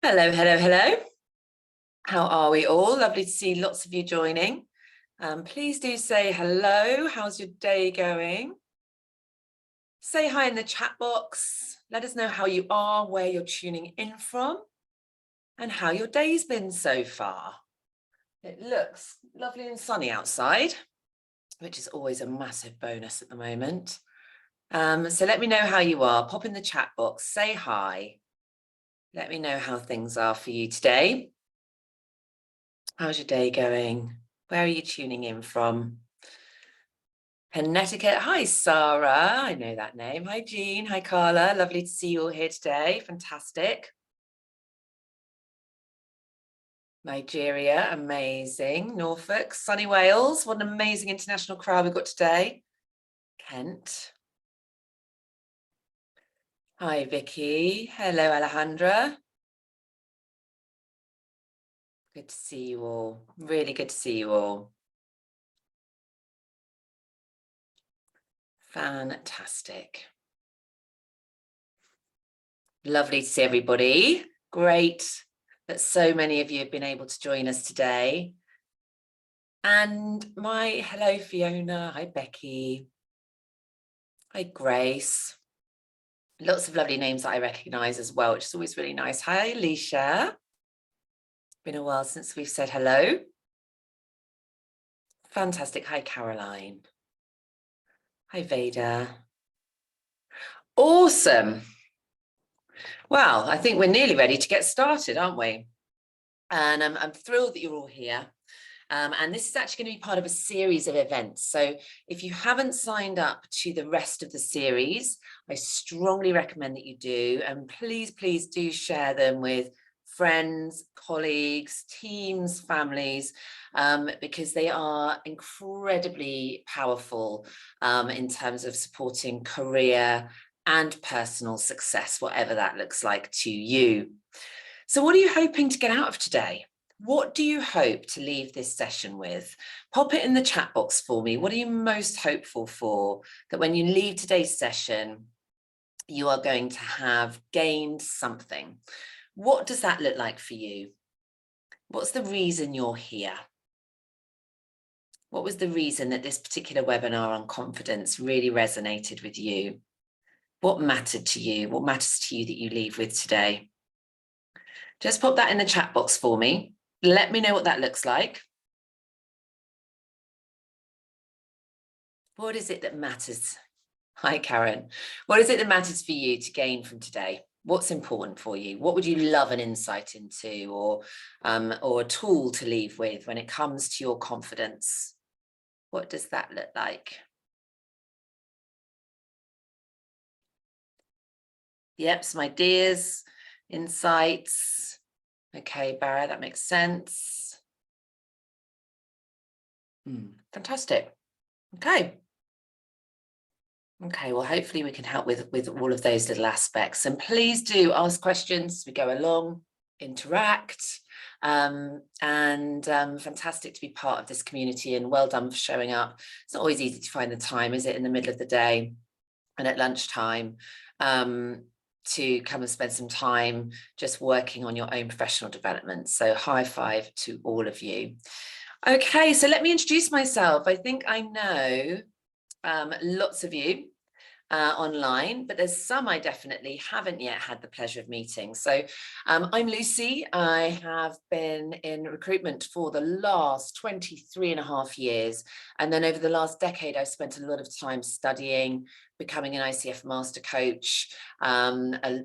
Hello, hello, hello. How are we all? Lovely to see lots of you joining. Please do say hello. How's your day going? Say hi in the chat box. Let us know how you are, where you're tuning in from, and how your day's been so far. It looks lovely and sunny outside, which is always a massive bonus at the moment. So let me know how you are. Pop in the chat box, say hi. Let me know how things are for you today. How's your day going? Where are you tuning in from? Connecticut. Hi, Sarah. I know that name. Hi, Jean. Hi, Carla. Lovely to see you all here today. Fantastic. Nigeria. Amazing. Norfolk. Sunny Wales. What an amazing international crowd we've got today. Kent. Hi, Vicky. Hello, Alejandra. Good to see you all. Really good to see you all. Fantastic. Lovely to see everybody. Great that so many of you have been able to join us today. And hello, Fiona. Hi, Becky. Hi, Grace. Lots of lovely names that I recognise as well, which is always really nice. Hi, Alicia. Been a while since we've said hello. Fantastic. Hi, Caroline. Hi, Veda. Awesome. Well, I think we're nearly ready to get started, aren't we? And I'm thrilled that you're all here. And this is actually going to be part of a series of events. So if you haven't signed up to the rest of the series, I strongly recommend that you do. And please, please do share them with friends, colleagues, teams, families, because they are incredibly powerful in terms of supporting career and personal success, whatever that looks like to you. So what are you hoping to get out of today? What do you hope to leave this session with? Pop it in the chat box for me. What are you most hopeful for that when you leave today's session, you are going to have gained something? What does that look like for you? What's the reason you're here? What was the reason that this particular webinar on confidence really resonated with you? What mattered to you? What matters to you that you leave with today? Just pop that in the chat box for me. Let me know what that looks like. What is it that matters? Hi, Karen. What is it that matters for you to gain from today? What's important for you? What would you love an insight into or a tool to leave with when it comes to your confidence? What does that look like? Yep, some ideas, insights. Okay, Barra, that makes sense. Fantastic. Okay. Okay, well, hopefully we can help with all of those little aspects. And please do ask questions as we go along, interact. Fantastic to be part of this community, and well done for showing up. It's not always easy to find the time, is it, in the middle of the day and at lunchtime, to come and spend some time just working on your own professional development. So high five to all of you. Okay, so let me introduce myself. I think I know lots of you online, but there's some I definitely haven't yet had the pleasure of meeting. So I'm Lucy. I have been in recruitment for the last 23.5 years. And then over the last decade, I've spent a lot of time studying, becoming an ICF Master Coach,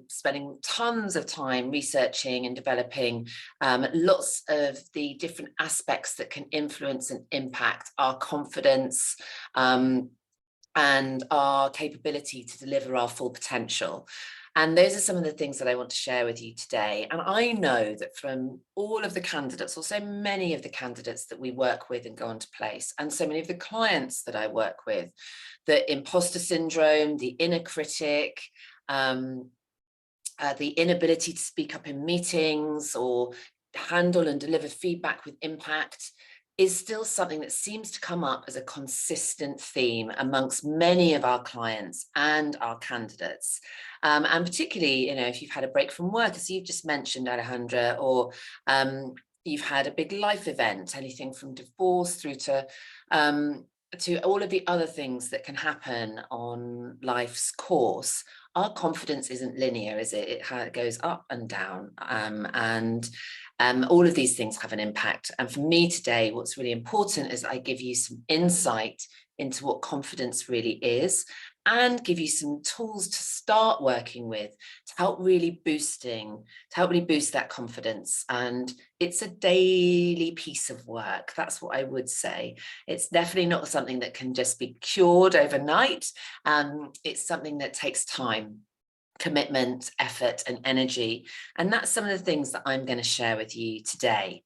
spending tons of time researching and developing lots of the different aspects that can influence and impact our confidence, and our capability to deliver our full potential. And those are some of the things that I want to share with you today. And I know that from all of the candidates, or so many of the candidates that we work with and go on to place, and so many of the clients that I work with, the imposter syndrome, the inner critic, the inability to speak up in meetings or handle and deliver feedback with impact is still something that seems to come up as a consistent theme amongst many of our clients and our candidates. And particularly, if you've had a break from work, as you've just mentioned, Alejandra, or you've had a big life event, anything from divorce through to all of the other things that can happen on life's course. Our confidence isn't linear, is it? It goes up and down, and all of these things have an impact. And for me today, what's really important is I give you some insight into what confidence really is, and give you some tools to start working with to help really boost that confidence. And it's a daily piece of work. That's what I would say. It's definitely not something that can just be cured overnight. It's something that takes time, commitment, effort, and energy. And that's some of the things that I'm going to share with you today.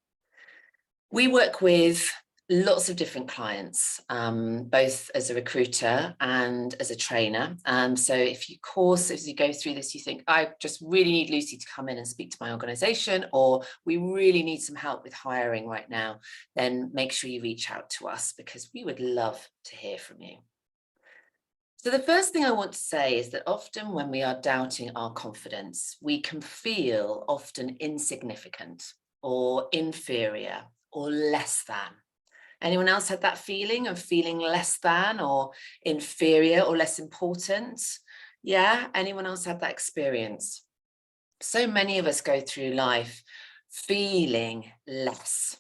We work with lots of different clients, both as a recruiter and as a trainer. So if you go through this, you think, I just really need Lucy to come in and speak to my organization, or we really need some help with hiring right now, then make sure you reach out to us, because we would love to hear from you. So the first thing I want to say is that often when we are doubting our confidence, we can feel often insignificant or inferior or less than. Anyone else had that feeling of feeling less than or inferior or less important? Yeah, anyone else had that experience? So many of us go through life feeling less.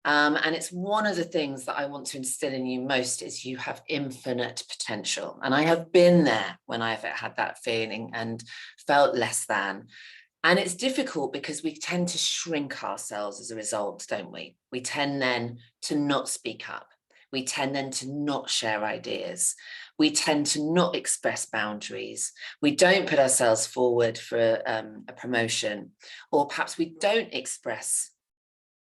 And it's one of the things that I want to instill in you most is you have infinite potential. And I have been there when I've had that feeling and felt less than. And it's difficult because we tend to shrink ourselves as a result, don't we? We tend then to not speak up. We tend then to not share ideas. We tend to not express boundaries. We don't put ourselves forward for a promotion, or perhaps we don't express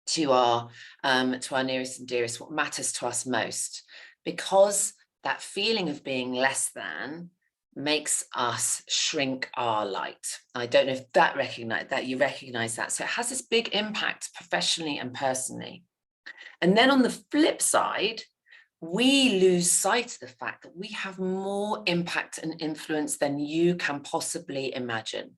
to our nearest and dearest what matters to us most, because that feeling of being less than makes us shrink our light. I don't know if you recognize that. So it has this big impact professionally and personally. And then on the flip side, we lose sight of the fact that we have more impact and influence than you can possibly imagine.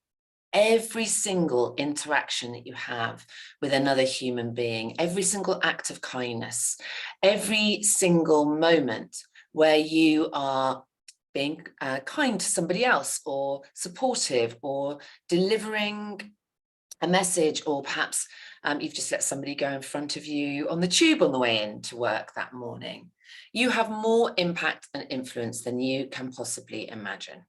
Every single interaction that you have with another human being, every single act of kindness, every single moment where you are being kind to somebody else, or supportive, or delivering a message, or perhaps you've just let somebody go in front of you on the tube on the way in to work that morning. You have more impact and influence than you can possibly imagine.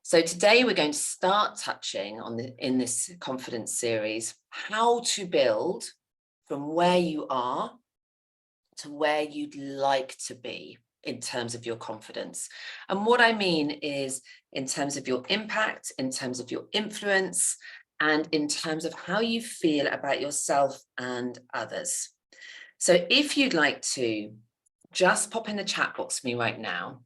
So today we're going to start touching on in this confidence series, how to build from where you are to where you'd like to be in terms of your confidence. And what I mean is in terms of your impact, in terms of your influence, and in terms of how you feel about yourself and others. So if you'd like to just pop in the chat box for me right now,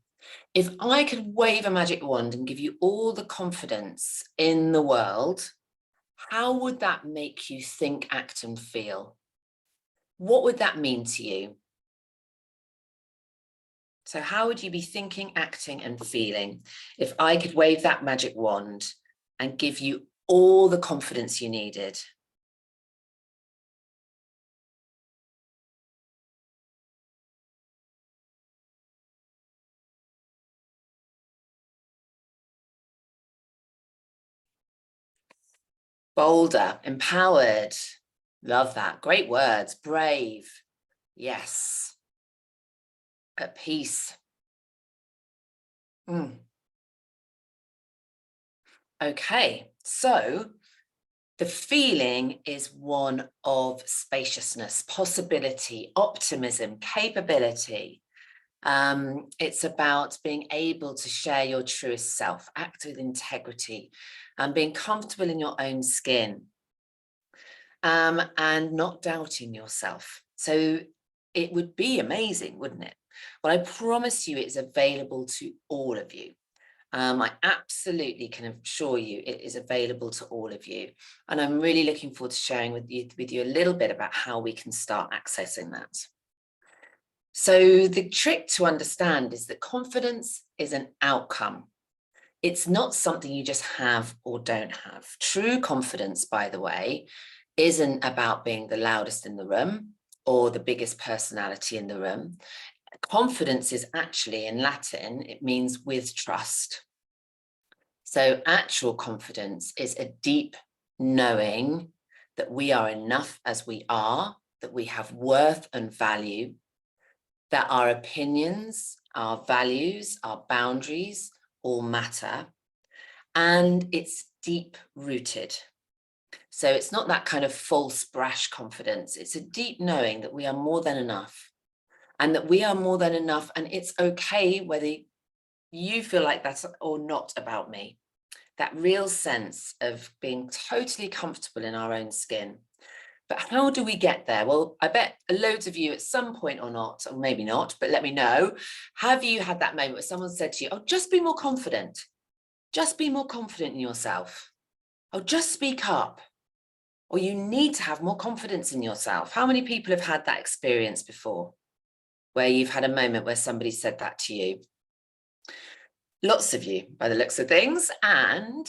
if I could wave a magic wand and give you all the confidence in the world, how would that make you think, act, and feel? What would that mean to you? So how would you be thinking, acting, and feeling if I could wave that magic wand and give you all the confidence you needed? Bolder, empowered. Love that. Great words. Brave. Yes. At peace. Okay, so the feeling is one of spaciousness, possibility, optimism, capability. It's about being able to share your truest self, act with integrity, and being comfortable in your own skin, and not doubting yourself. So it would be amazing, wouldn't it? Well, I promise you it's available to all of you. I absolutely can assure you it is available to all of you. And I'm really looking forward to sharing with you a little bit about how we can start accessing that. So the trick to understand is that confidence is an outcome. It's not something you just have or don't have. True confidence, by the way, isn't about being the loudest in the room or the biggest personality in the room. Confidence is actually, in Latin, it means with trust. So actual confidence is a deep knowing that we are enough as we are, that we have worth and value, that our opinions, our values, our boundaries all matter, and it's deep rooted. So it's not that kind of false, brash confidence. It's a deep knowing that we are more than enough, and that we are more than enough, and it's okay whether you feel like that's or not about me. That real sense of being totally comfortable in our own skin. But how do we get there? Well, I bet loads of you at some point or not, or maybe not, but let me know. Have you had that moment where someone said to you, oh, just be more confident. Just be more confident in yourself. Oh, just speak up. Or you need to have more confidence in yourself. How many people have had that experience before, where you've had a moment where somebody said that to you? Lots of you, by the looks of things. And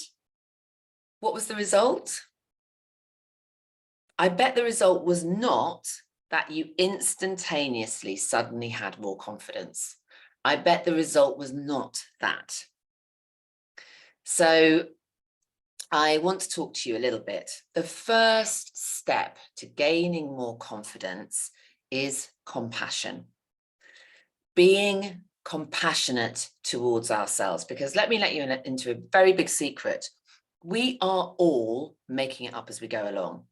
what was the result? I bet the result was not that you instantaneously suddenly had more confidence. I bet the result was not that. So I want to talk to you a little bit. The first step to gaining more confidence is compassion. Being compassionate towards ourselves, because let me let you into a very big secret. We are all making it up as we go along.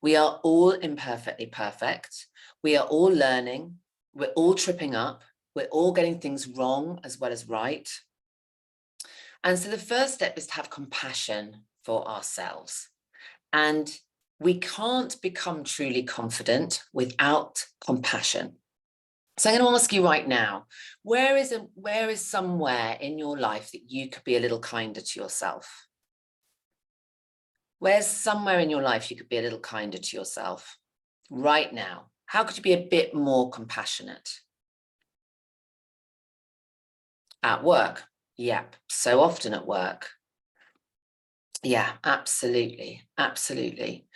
We are all imperfectly perfect. We are all learning. We're all tripping up. We're all getting things wrong as well as right. And so the first step is to have compassion for ourselves. And we can't become truly confident without compassion. So I'm going to ask you right now, where is somewhere in your life that you could be a little kinder to yourself? Where's somewhere in your life you could be a little kinder to yourself right now? How could you be a bit more compassionate? At work. Yep. So often at work. Yeah, absolutely. Absolutely.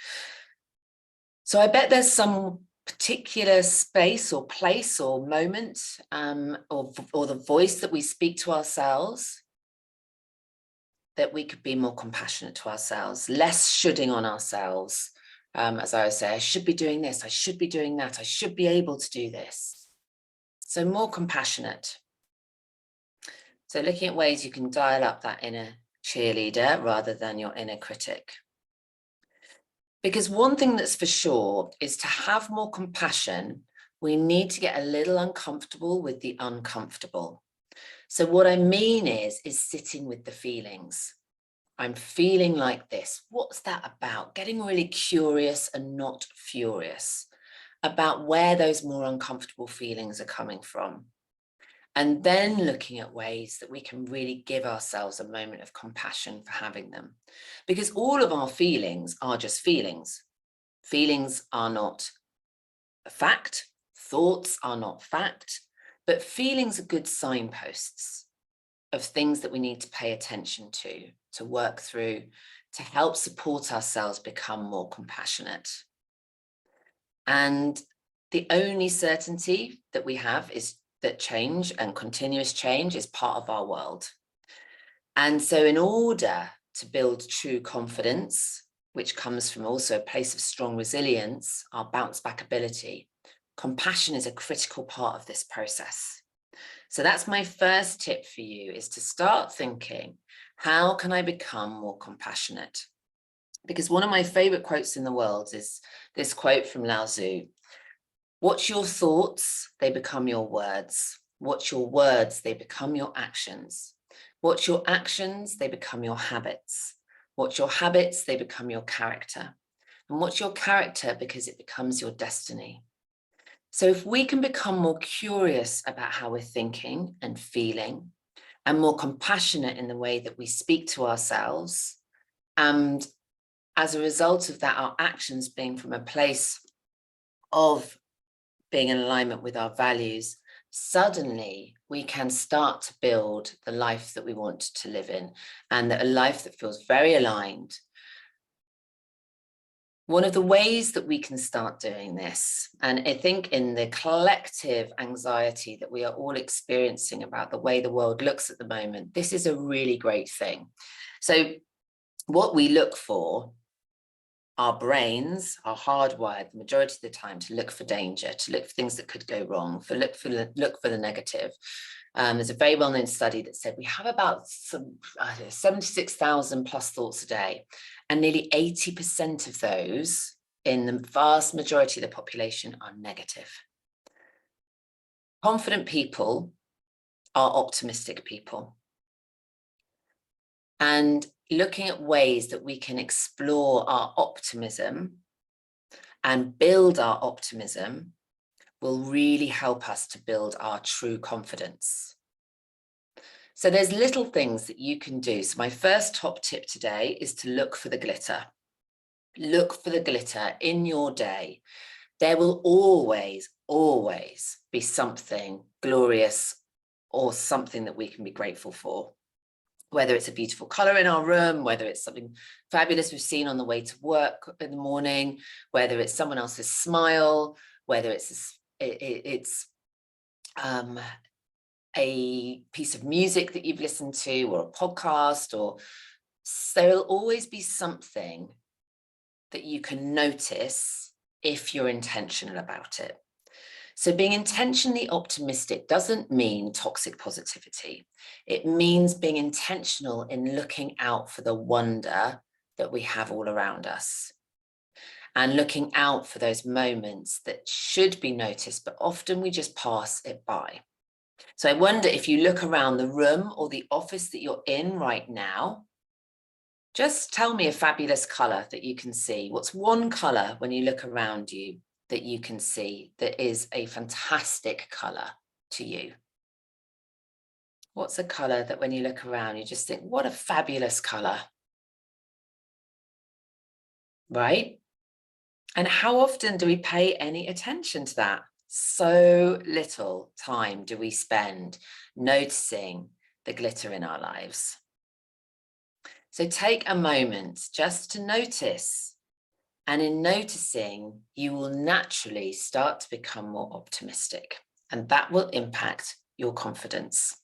So I bet there's some particular space or place or moment or the voice that we speak to ourselves that we could be more compassionate to ourselves, less shoulding on ourselves. As I would say, I should be doing this, I should be doing that, I should be able to do this. So more compassionate. So looking at ways you can dial up that inner cheerleader rather than your inner critic. Because one thing that's for sure is to have more compassion, we need to get a little uncomfortable with the uncomfortable. So what I mean is sitting with the feelings. I'm feeling like this. What's that about? Getting really curious and not furious about where those more uncomfortable feelings are coming from. And then looking at ways that we can really give ourselves a moment of compassion for having them. Because all of our feelings are just feelings. Feelings are not a fact. Thoughts are not fact. But feelings are good signposts of things that we need to pay attention to work through, to help support ourselves become more compassionate. And the only certainty that we have is that change and continuous change is part of our world. And so in order to build true confidence, which comes from also a place of strong resilience, our bounce back ability, compassion is a critical part of this process. So that's my first tip for you, is to start thinking, how can I become more compassionate? Because one of my favorite quotes in the world is this quote from Lao Tzu. What's your thoughts? They become your words. What's your words? They become your actions. What's your actions? They become your habits. What's your habits? They become your character. And what's your character? Because it becomes your destiny. So if we can become more curious about how we're thinking and feeling, and more compassionate in the way that we speak to ourselves. And as a result of that, our actions being from a place of being in alignment with our values, suddenly we can start to build the life that we want to live in, and a life that feels very aligned. One of the ways that we can start doing this, and I think in the collective anxiety that we are all experiencing about the way the world looks at the moment, this is a really great thing. So what we look for, our brains are hardwired the majority of the time to look for danger, to look for things that could go wrong, look for the negative. There's a very well-known study that said we have about 76,000 plus thoughts a day, and nearly 80% of those in the vast majority of the population are negative. Confident people are optimistic people. And looking at ways that we can explore our optimism and build our optimism will really help us to build our true confidence. So there's little things that you can do. So my first top tip today is to look for the glitter. Look for the glitter in your day. There will always, always be something glorious or something that we can be grateful for. Whether it's a beautiful color in our room, whether it's something fabulous we've seen on the way to work in the morning, whether it's someone else's smile, whether it's a piece of music that you've listened to, or a podcast, or there will always be something that you can notice if you're intentional about it. So being intentionally optimistic doesn't mean toxic positivity. It means being intentional in looking out for the wonder that we have all around us, and looking out for those moments that should be noticed, but often we just pass it by. So I wonder if you look around the room or the office that you're in right now, just tell me a fabulous color that you can see. What's one color when you look around you that you can see that is a fantastic color to you? What's a color that when you look around, you just think, what a fabulous color, right? And how often do we pay any attention to that? So little time do we spend noticing the glitter in our lives. So take a moment just to notice. And in noticing, you will naturally start to become more optimistic, and that will impact your confidence.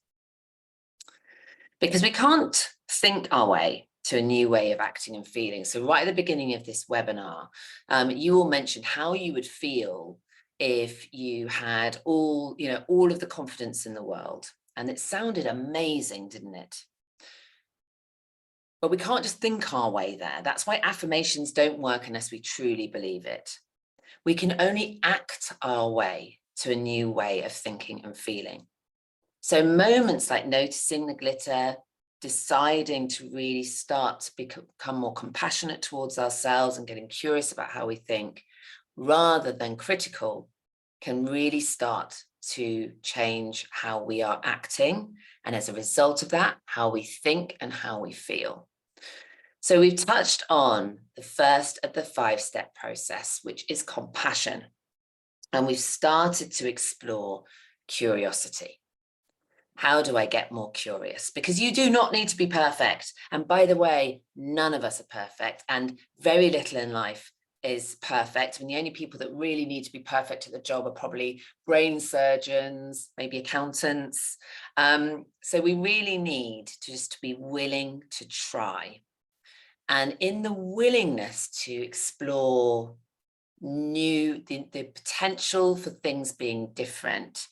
Because we can't think our way to a new way of acting and feeling. So right at the beginning of this webinar, you all mentioned how you would feel if you had all of the confidence in the world. And it sounded amazing, didn't it? But we can't just think our way there. That's why affirmations don't work unless we truly believe it. We can only act our way to a new way of thinking and feeling. So moments like noticing the glitter, deciding to really start to become more compassionate towards ourselves and getting curious about how we think rather than critical, can really start to change how we are acting. And as a result of that, how we think and how we feel. So we've touched on the first of the 5-step process, which is compassion. And we've started to explore curiosity. How do I get more curious? Because you do not need to be perfect. And by the way, none of us are perfect, and very little in life is perfect. And the only people that really need to be perfect at the job are probably brain surgeons, maybe accountants. So we really need to just be willing to try. And in the willingness to explore the potential for things being different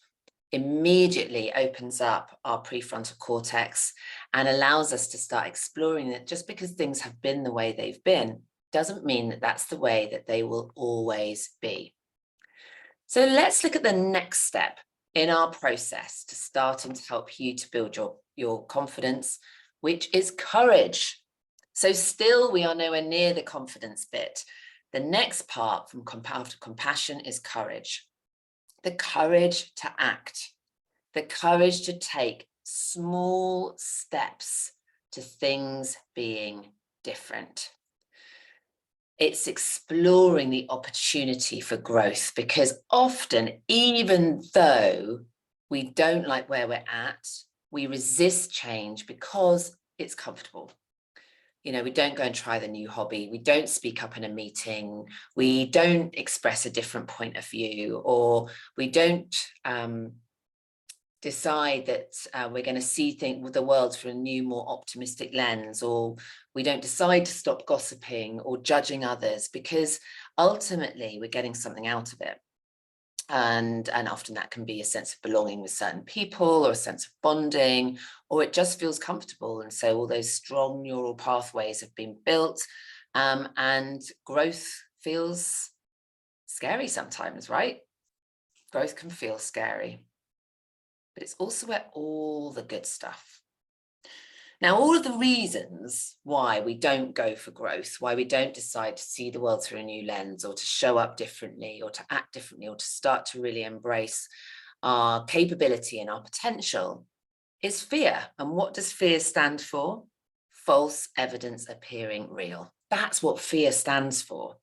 immediately opens up our prefrontal cortex and allows us to start exploring that just because things have been the way they've been doesn't mean that that's the way that they will always be. So let's look at the next step in our process to starting to help you to build your confidence, which is courage. So still, we are nowhere near the confidence bit. The next part from after compassion is courage. The courage to act, the courage to take small steps to things being different. It's exploring the opportunity for growth, because often, even though we don't like where we're at, we resist change because it's comfortable. You know, we don't go and try the new hobby. We don't speak up in a meeting. We don't express a different point of view, or we don't decide that we're going to see the world through a new, more optimistic lens, or we don't decide to stop gossiping or judging others, because ultimately we're getting something out of it. And often that can be a sense of belonging with certain people, or a sense of bonding, or it just feels comfortable. And so all those strong neural pathways have been built, and growth feels scary sometimes, right? Growth can feel scary, but it's also where all the good stuff. Now, all of the reasons why we don't go for growth, why we don't decide to see the world through a new lens, or to show up differently, or to act differently, or to start to really embrace our capability and our potential, is fear. And what does fear stand for? False evidence appearing real. That's what fear stands for.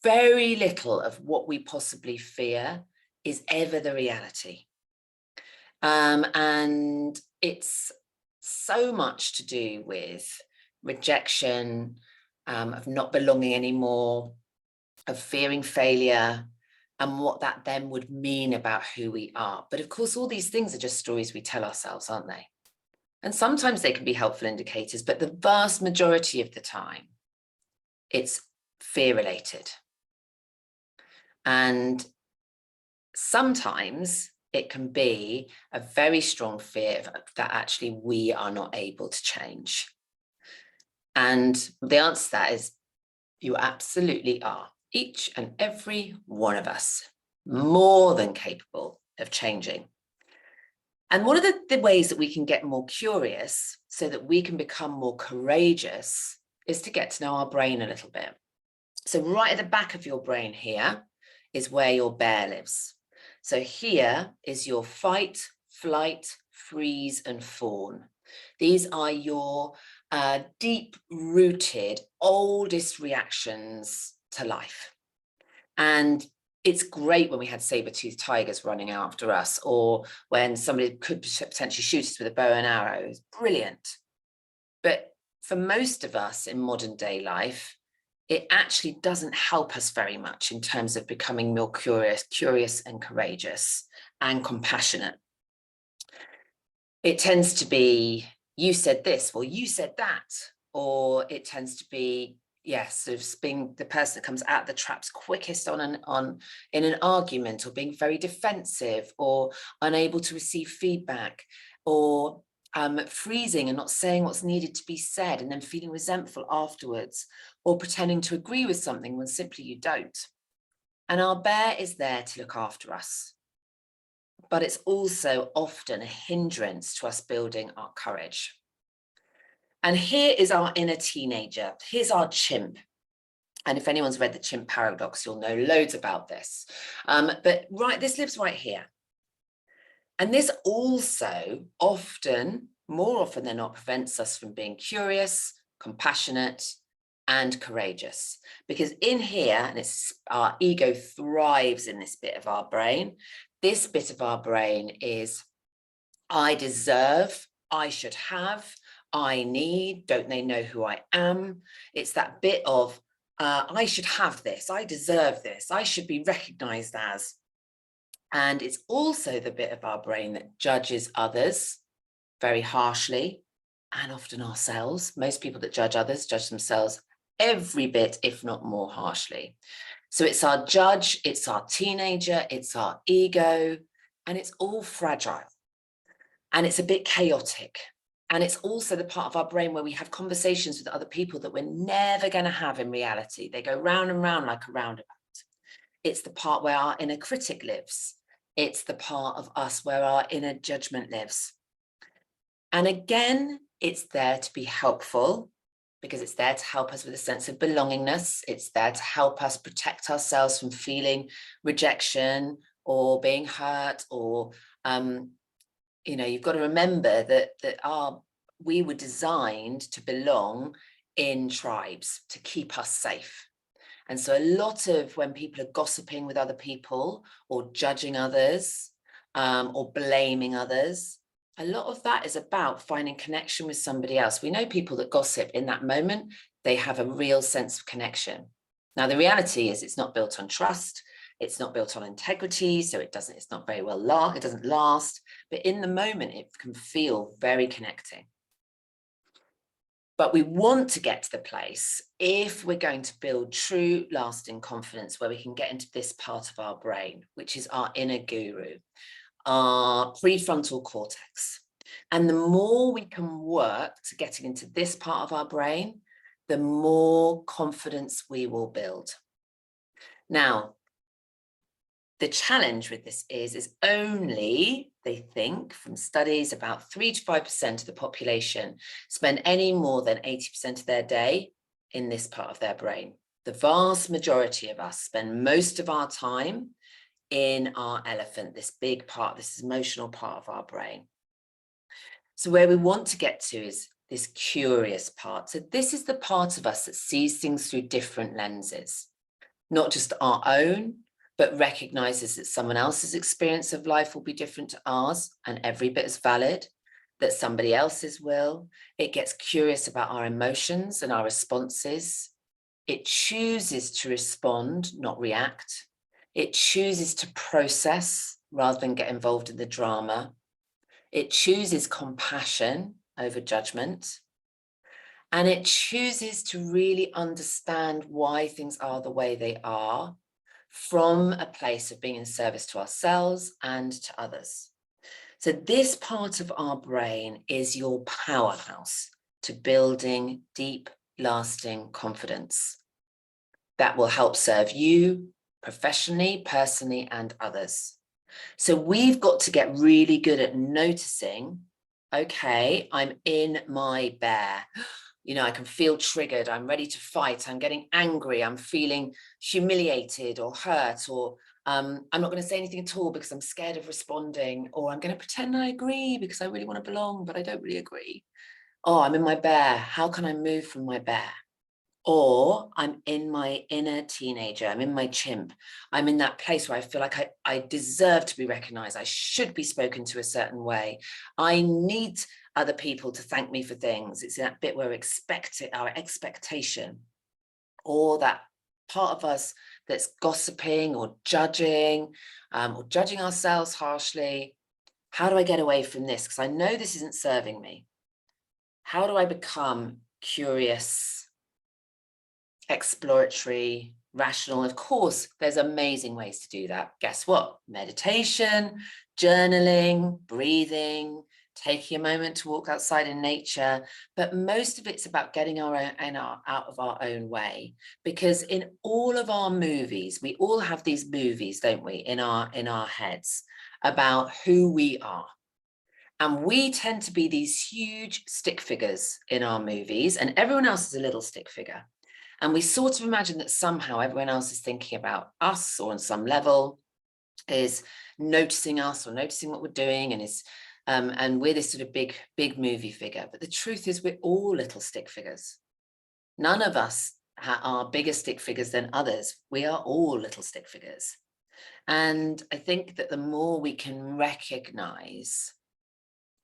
Very little of what we possibly fear is ever the reality. And it's so much to do with rejection, of not belonging anymore, of fearing failure, and what that then would mean about who we are. But of course, all these things are just stories we tell ourselves, aren't they? And sometimes they can be helpful indicators, but the vast majority of the time, it's fear related. And sometimes it can be a very strong fear that actually we are not able to change. And the answer to that is you absolutely are. Each and every one of us, more than capable of changing. And one of the ways that we can get more curious so that we can become more courageous is to get to know our brain a little bit. So right at the back of your brain here is where your bear lives. So here is your fight, flight, freeze, and fawn. These are your deep-rooted, oldest reactions to life. And it's great when we had saber-toothed tigers running after us, or when somebody could potentially shoot us with a bow and arrow. It's brilliant. But for most of us in modern day life, it actually doesn't help us very much in terms of becoming more curious and courageous and compassionate. It tends to be, you said this, well, you said that, or it tends to be, yes, sort of being the person that comes out the traps quickest in an argument, or being very defensive, or unable to receive feedback, or freezing and not saying what's needed to be said, and then feeling resentful afterwards, or pretending to agree with something when simply you don't. And our bear is there to look after us, but it's also often a hindrance to us building our courage. And here is our inner teenager. Here's our chimp. And if anyone's read the chimp paradox, you'll know loads about this. But this lives right here. And this also often, more often than not, prevents us from being curious, compassionate, and courageous. Because in here, and it's our ego thrives in this bit of our brain. This bit of our brain is, I deserve, I should have, I need, don't they know who I am? It's that bit of, I should have this, I deserve this, I should be recognized as. And it's also the bit of our brain that judges others very harshly, and often ourselves. Most people that judge others judge themselves every bit, if not more harshly. So it's our judge, it's our teenager, it's our ego, and it's all fragile. And it's a bit chaotic. And it's also the part of our brain where we have conversations with other people that we're never going to have in reality. They go round and round like a roundabout. It's the part where our inner critic lives. It's the part of us where our inner judgment lives. And again, it's there to be helpful, because it's there to help us with a sense of belongingness. It's there to help us protect ourselves from feeling rejection or being hurt, or you've got to remember that we were designed to belong in tribes to keep us safe. And so a lot of when people are gossiping with other people or judging others or blaming others, a lot of that is about finding connection with somebody else. We know people that gossip in that moment, they have a real sense of connection. Now, the reality is it's not built on trust. It's not built on integrity. So it's not very well, it doesn't last. But in the moment, it can feel very connecting. But we want to get to the place, if we're going to build true lasting confidence, where we can get into this part of our brain, which is our inner guru, our prefrontal cortex. And the more we can work to getting into this part of our brain, the more confidence we will build. Now, the challenge with this is only, they think from studies, about 3 to 5% of the population spend any more than 80% of their day in this part of their brain. The vast majority of us spend most of our time in our elephant, this big part, this emotional part of our brain. So where we want to get to is this curious part. So this is the part of us that sees things through different lenses, not just our own, but recognizes that someone else's experience of life will be different to ours and every bit as valid, that somebody else's will. It gets curious about our emotions and our responses. It chooses to respond, not react. It chooses to process rather than get involved in the drama. It chooses compassion over judgment. And it chooses to really understand why things are the way they are, from a place of being in service to ourselves and to others. So this part of our brain is your powerhouse to building deep, lasting confidence that will help serve you professionally, personally, and others. So we've got to get really good at noticing, okay, I'm in my bear. I can feel triggered. I'm ready to fight. I'm getting angry. I'm feeling humiliated or hurt, or I'm not going to say anything at all because I'm scared of responding, or I'm going to pretend I agree because I really want to belong, but I don't really agree. Oh, I'm in my bear. How can I move from my bear? Or I'm in my inner teenager. I'm in my chimp. I'm in that place where I feel like I deserve to be recognized. I should be spoken to a certain way. I need other people to thank me for things. It's that bit where our expectation, or that part of us that's gossiping or judging ourselves harshly. How do I get away from this? Because I know this isn't serving me. How do I become curious, exploratory, rational? Of course, there's amazing ways to do that. Guess what? Meditation, journaling, breathing, taking a moment to walk outside in nature. But most of it's about getting out of our own way. Because in all of our movies, we all have these movies, don't we, in our heads about who we are. And we tend to be these huge stick figures in our movies, and everyone else is a little stick figure. And we sort of imagine that somehow everyone else is thinking about us, or on some level is noticing us or noticing what we're doing, and we're this sort of big movie figure. But the truth is we're all little stick figures. None of us are bigger stick figures than others. We are all little stick figures. And I think that the more we can recognize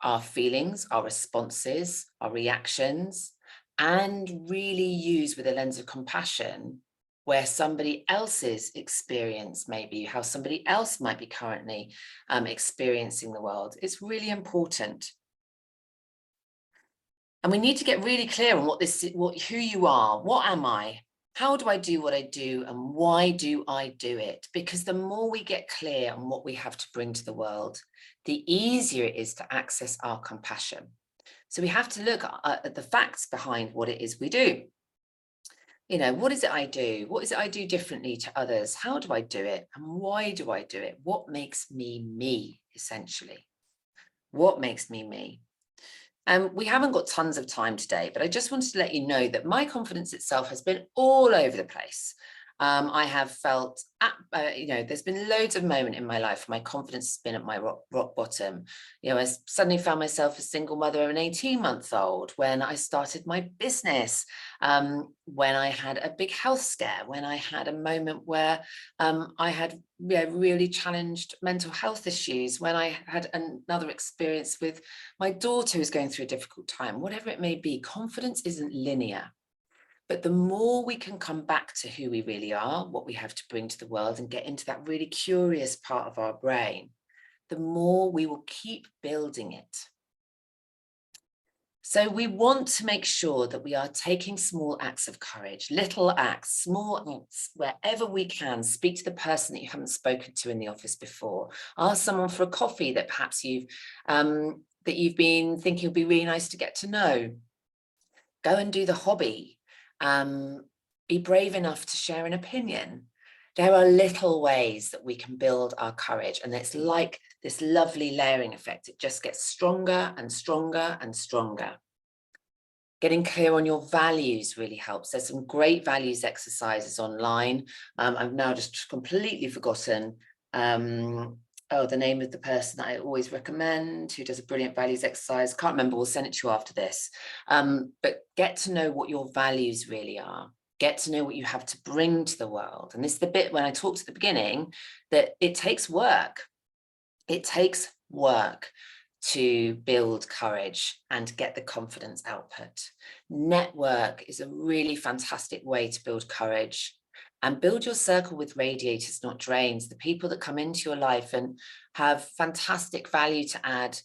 our feelings, our responses, our reactions, and really use with a lens of compassion where somebody else's experience may be, how somebody else might be currently experiencing the world. It's really important. And we need to get really clear on who you are. What am I? How do I do what I do? And why do I do it? Because the more we get clear on what we have to bring to the world, the easier it is to access our compassion. So we have to look at the facts behind what it is we do. What is it I do? What is it I do differently to others? How do I do it? And why do I do it? What makes me me, essentially? What makes me me? We haven't got tons of time today, but I just wanted to let you know that my confidence itself has been all over the place. I have felt, there's been loads of moments in my life where my confidence has been at my rock bottom. I suddenly found myself a single mother of an 18-month-old when I started my business, when I had a big health scare, when I had a moment where I had really challenged mental health issues, when I had another experience with my daughter who's going through a difficult time. Whatever it may be, confidence isn't linear. But the more we can come back to who we really are, what we have to bring to the world, and get into that really curious part of our brain, the more we will keep building it. So we want to make sure that we are taking small acts of courage, little acts, small acts, wherever we can. Speak to the person that you haven't spoken to in the office before. Ask someone for a coffee that perhaps you've been thinking would be really nice to get to know. Go and do the hobby. Be brave enough to share an opinion. There are little ways that we can build our courage, and it's like this lovely layering effect. It just gets stronger and stronger and stronger. Getting clear on your values really helps. There's some great values exercises online. I've now just completely forgotten the name of the person that I always recommend, who does a brilliant values exercise. Can't remember, we'll send it to you after this. But get to know what your values really are. Get to know what you have to bring to the world. And this is the bit when I talked at the beginning, that it takes work. It takes work to build courage and get the confidence output. Network is a really fantastic way to build courage. And build your circle with radiators, not drains. The people that come into your life and have fantastic value to add,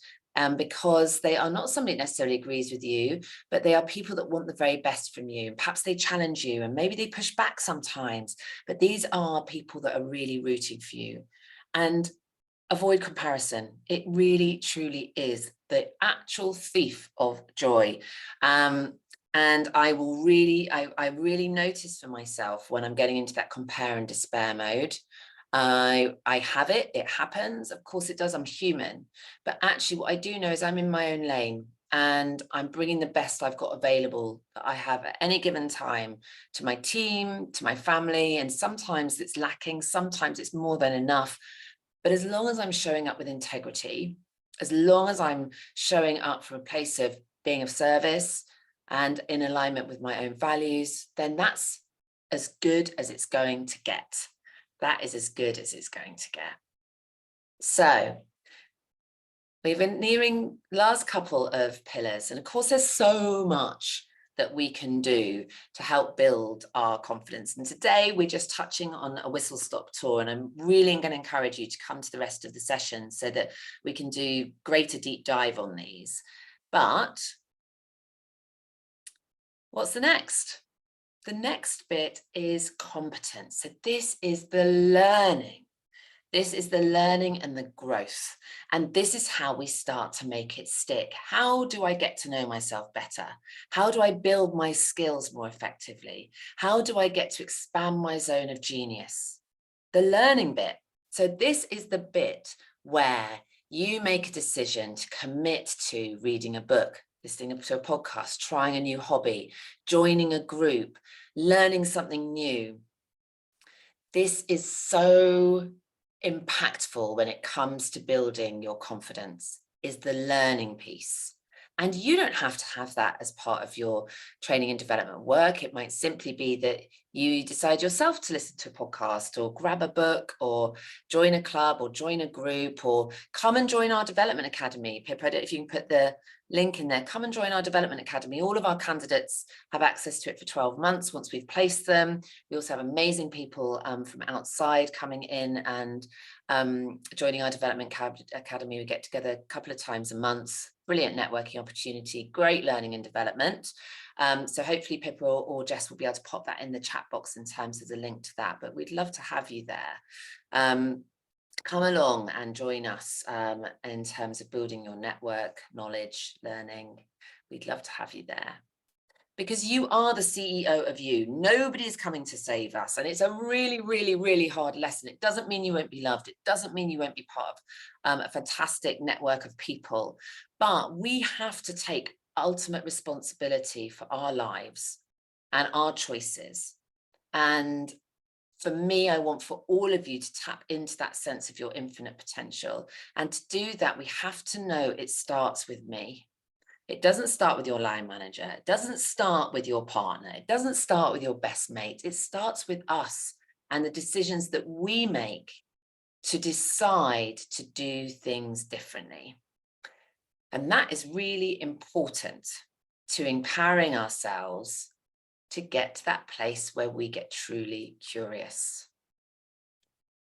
because they are not somebody that necessarily agrees with you, but they are people that want the very best from you. Perhaps they challenge you, and maybe they push back sometimes, but these are people that are really rooting for you. And avoid comparison. It really, truly is the actual thief of joy. And I really notice for myself when I'm getting into that compare and despair mode. I have it happens. Of course it does, I'm human. But actually what I do know is I'm in my own lane, and I'm bringing the best I've got available that I have at any given time to my team, to my family. And sometimes it's lacking, sometimes it's more than enough. But as long as I'm showing up with integrity, as long as I'm showing up from a place of being of service and in alignment with my own values, then that's as good as it's going to get. That is as good as it's going to get. So we've been nearing the last couple of pillars. And of course, there's so much that we can do to help build our confidence. And today we're just touching on a whistle-stop tour, and I'm really going to encourage you to come to the rest of the session so that we can do greater deep dive on these. But what's the next? The next bit is competence. So this is the learning. This is the learning and the growth. And this is how we start to make it stick. How do I get to know myself better? How do I build my skills more effectively? How do I get to expand my zone of genius? The learning bit. So this is the bit where you make a decision to commit to reading a book, listening to a podcast, trying a new hobby, joining a group, learning something new. This is so impactful when it comes to building your confidence, is the learning piece. And you don't have to have that as part of your training and development work. It might simply be that you decide yourself to listen to a podcast, or grab a book, or join a club, or join a group, or come and join our development academy. Pip, I don't know if you can put the link in there. Come and join our development academy. All of our candidates have access to it for 12 months once we've placed them. We also have amazing people from outside coming in and joining our development academy. We get together a couple of times a month. Brilliant networking opportunity, great learning and development. So hopefully Pippa or Jess will be able to pop that in the chat box in terms of the link to that, but we'd love to have you there. Come along and join us in terms of building your network, knowledge, learning. We'd love to have you there, because you are the CEO of you. Nobody's coming to save us. And it's a really, really, really hard lesson. It doesn't mean you won't be loved. It doesn't mean you won't be part of a fantastic network of people. But we have to take ultimate responsibility for our lives and our choices. And For me, I want for all of you to tap into that sense of your infinite potential. And to do that, we have to know it starts with me. It doesn't start with your line manager. It doesn't start with your partner. It doesn't start with your best mate. It starts with us and the decisions that we make to decide to do things differently. And that is really important to empowering ourselves to get to that place where we get truly curious.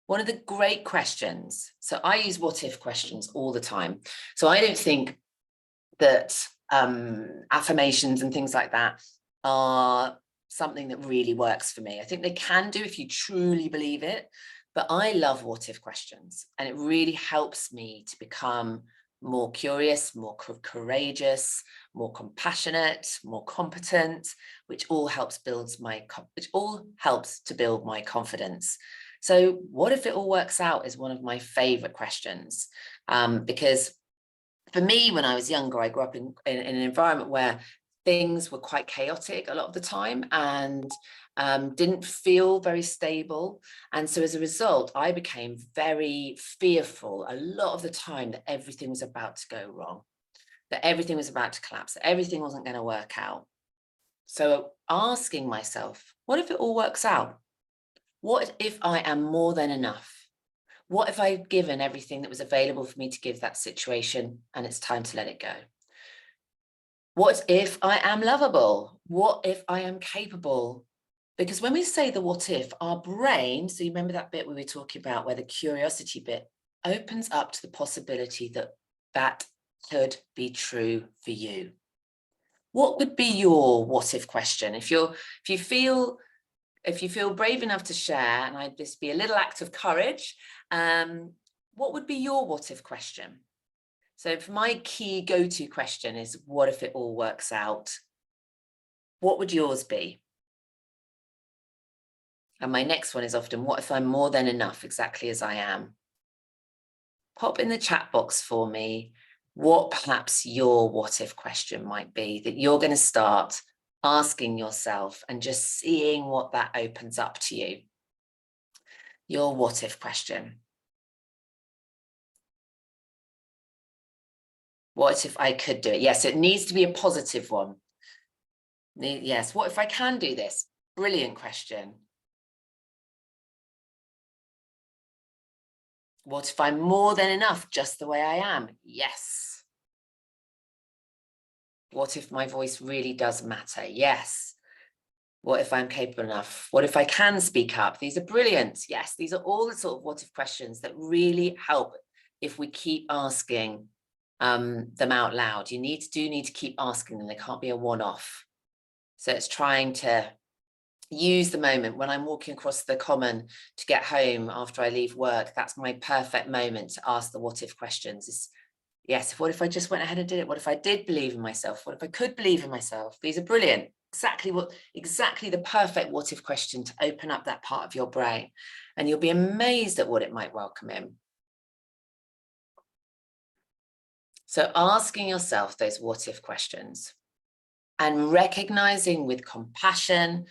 One of the great questions, so I use what if questions all the time. So I don't think that affirmations and things like that are something that really works for me. I think they can do if you truly believe it, but I love what if questions, and it really helps me to become more curious, more courageous, more compassionate, more competent, which all helps to build my confidence. So what if it all works out is one of my favorite questions, because for me, when I was younger, I grew up in an environment where things were quite chaotic a lot of the time and didn't feel very stable. And so as a result, I became very fearful a lot of the time that everything was about to go wrong, that everything was about to collapse, that everything wasn't going to work out. So asking myself, what if it all works out? What if I am more than enough? What if I've given everything that was available for me to give that situation and it's time to let it go? What if I am lovable? What if I am capable? Because when we say the what if, our brain, so you remember that bit we were talking about where the curiosity bit opens up to the possibility that that could be true for you. What would be your what if question? If you feel brave enough to share, and this be a little act of courage, what would be your what if question? So for my key go-to question is, what if it all works out? What would yours be? And my next one is often, what if I'm more than enough exactly as I am? Pop in the chat box for me what perhaps your what if question might be that you're going to start asking yourself and just seeing what that opens up to you. Your what if question. What if I could do it? Yes, it needs to be a positive one. Yes, what if I can do this? Brilliant question. What if I'm more than enough just the way I am? Yes. What if my voice really does matter? Yes. What if I'm capable enough? What if I can speak up? These are brilliant. Yes, these are all the sort of what if questions that really help if we keep asking them out loud. You need to keep asking them. They can't be a one-off. So it's trying to use the moment when I'm walking across the common to get home after I leave work. That's my perfect moment to ask the what if questions. Yes, what if I just went ahead and did it? What if I did believe in myself? What if I could believe in myself? These are brilliant. Exactly the perfect what if question to open up that part of your brain. And you'll be amazed at what it might welcome in. So asking yourself those what if questions and recognizing with compassion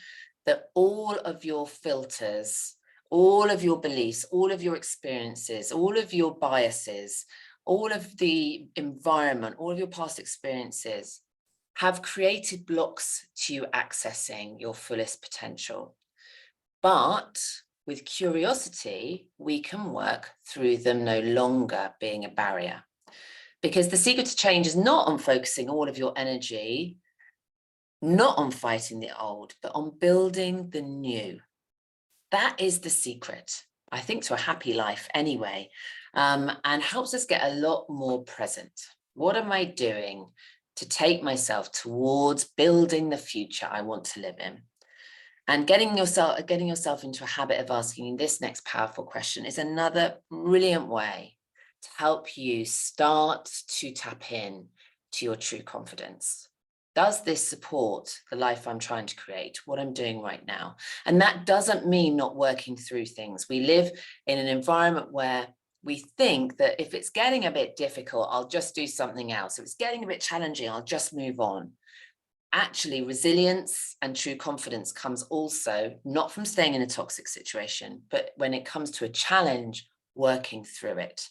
that all of your filters, all of your beliefs, all of your experiences, all of your biases, all of the environment, all of your past experiences have created blocks to you accessing your fullest potential. But with curiosity, we can work through them no longer being a barrier. Because the secret to change is not on focusing all of your energy, not on fighting the old, but on building the new. That is the secret, I think, to a happy life anyway, and helps us get a lot more present. What am I doing to take myself towards building the future I want to live in? And getting yourself into a habit of asking this next powerful question is another brilliant way to help you start to tap in to your true confidence. Does this support the life I'm trying to create, what I'm doing right now? And that doesn't mean not working through things. We live in an environment where we think that if it's getting a bit difficult, I'll just do something else. If it's getting a bit challenging, I'll just move on. Actually, resilience and true confidence comes also not from staying in a toxic situation, but when it comes to a challenge, working through it.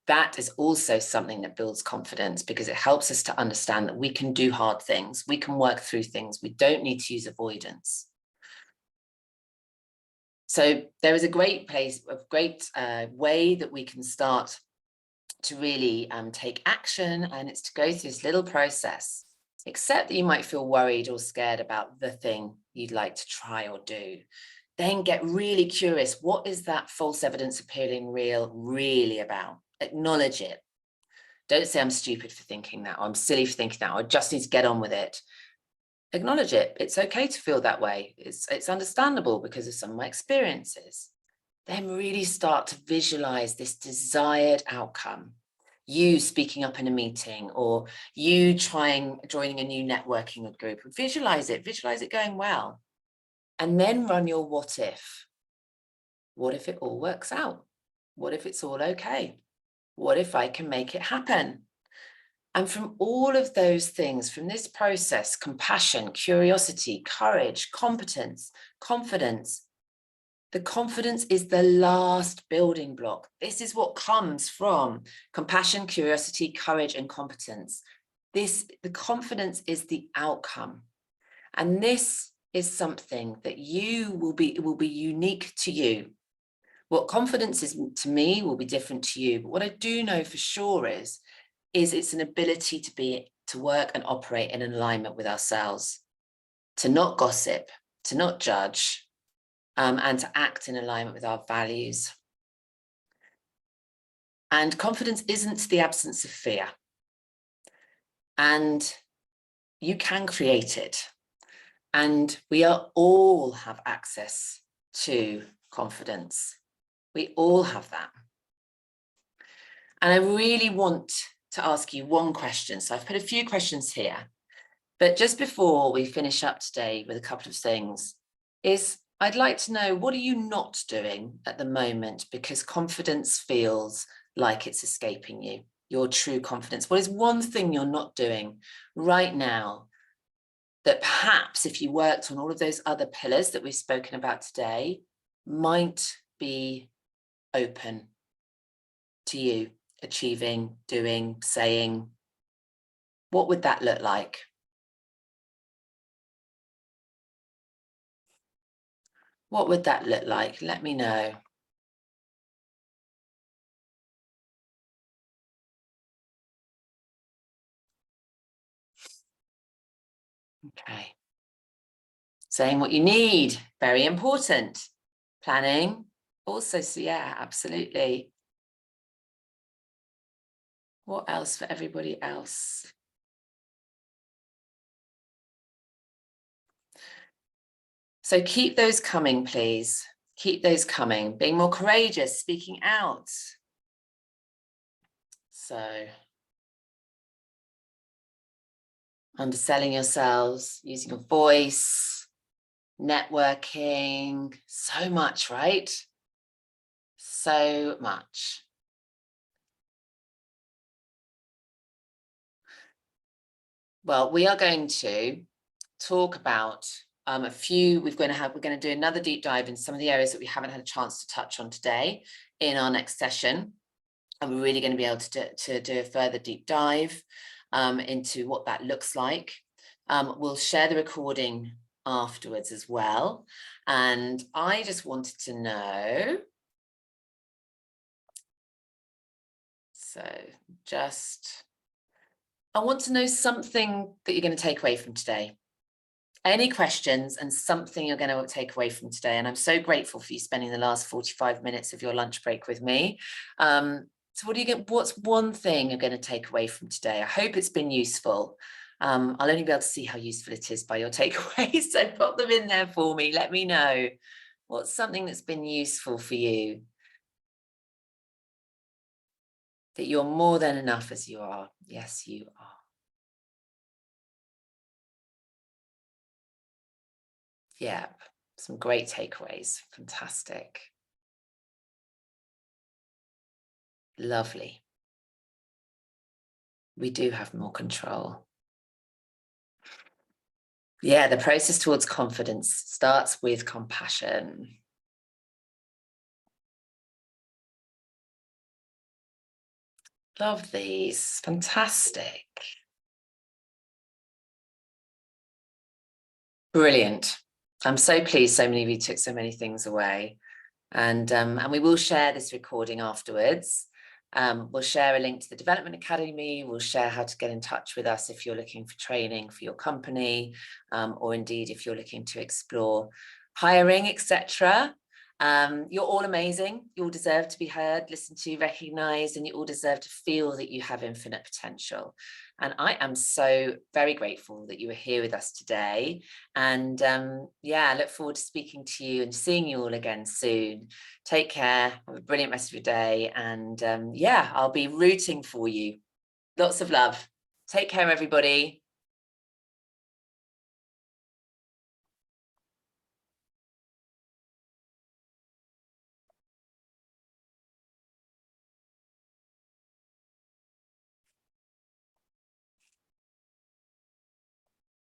That is also something that builds confidence, because it helps us to understand that we can do hard things, we can work through things, we don't need to use avoidance. So there is a great place, a great way that we can start to really take action, and it's to go through this little process. Except that you might feel worried or scared about the thing you'd like to try or do. Then get really curious. What is that false evidence appearing real really about? Acknowledge it. Don't say I'm stupid for thinking that, or I'm silly for thinking that, or I just need to get on with it. Acknowledge it. It's okay to feel that way. It's understandable because of some of my experiences. Then really start to visualize this desired outcome. You speaking up in a meeting, or you joining a new networking group. Visualize it going well. And then run your what if. What if it all works out? What if it's all okay? What if I can make it happen? And from all of those things, from this process, compassion, curiosity, courage, competence, confidence, the confidence is the last building block. This is what comes from compassion, curiosity, courage, and competence. The confidence is the outcome. And this is something that will be unique to you. What confidence is to me will be different to you. But what I do know for sure is it's an ability to work and operate in alignment with ourselves, to not gossip, to not judge, and to act in alignment with our values. And confidence isn't the absence of fear. And you can create it. And we all have access to confidence. We all have that. And I really want to ask you one question. So I've put a few questions here, but just before we finish up today with a couple of things, I'd like to know, what are you not doing at the moment because confidence feels like it's escaping you, your true confidence? What is one thing you're not doing right now that perhaps if you worked on all of those other pillars that we've spoken about today, might be open to you achieving, doing, saying? What would that look like? What would that look like? Let me know. Okay. Saying what you need, very important. Planning, also, so yeah, absolutely. What else for everybody else? So keep those coming, please. Keep those coming. Being more courageous, speaking out. So underselling yourselves, using your voice, networking, so much, right? So much. Well, we are going to talk about a few. We're going to do another deep dive in some of the areas that we haven't had a chance to touch on today in our next session. And we're really going to be able to do a further deep dive into what that looks like. We'll share the recording afterwards as well. And I just wanted to know, I want to know something that you're going to take away from today. Any questions and something you're going to take away from today. And I'm so grateful for you spending the last 45 minutes of your lunch break with me. So what's one thing you're going to take away from today? I hope it's been useful. I'll only be able to see how useful it is by your takeaways. So put them in there for me. Let me know what's something that's been useful for you. That you're more than enough as you are. Yes, you are. Yeah, some great takeaways. Fantastic. Lovely. We do have more control. Yeah, the process towards confidence starts with compassion. Love these. Fantastic. Brilliant. I'm so pleased so many of you took so many things away. And we will share this recording afterwards. We'll share a link to the Development Academy. We'll share how to get in touch with us if you're looking for training for your company, or indeed if you're looking to explore hiring, etc. You're all amazing. You all deserve to be heard, listened to, recognized, and you all deserve to feel that you have infinite potential. And I am so very grateful that you were here with us today. And yeah, I look forward to speaking to you and seeing you all again soon. Take care. Have a brilliant rest of your day. And yeah, I'll be rooting for you. Lots of love. Take care, everybody.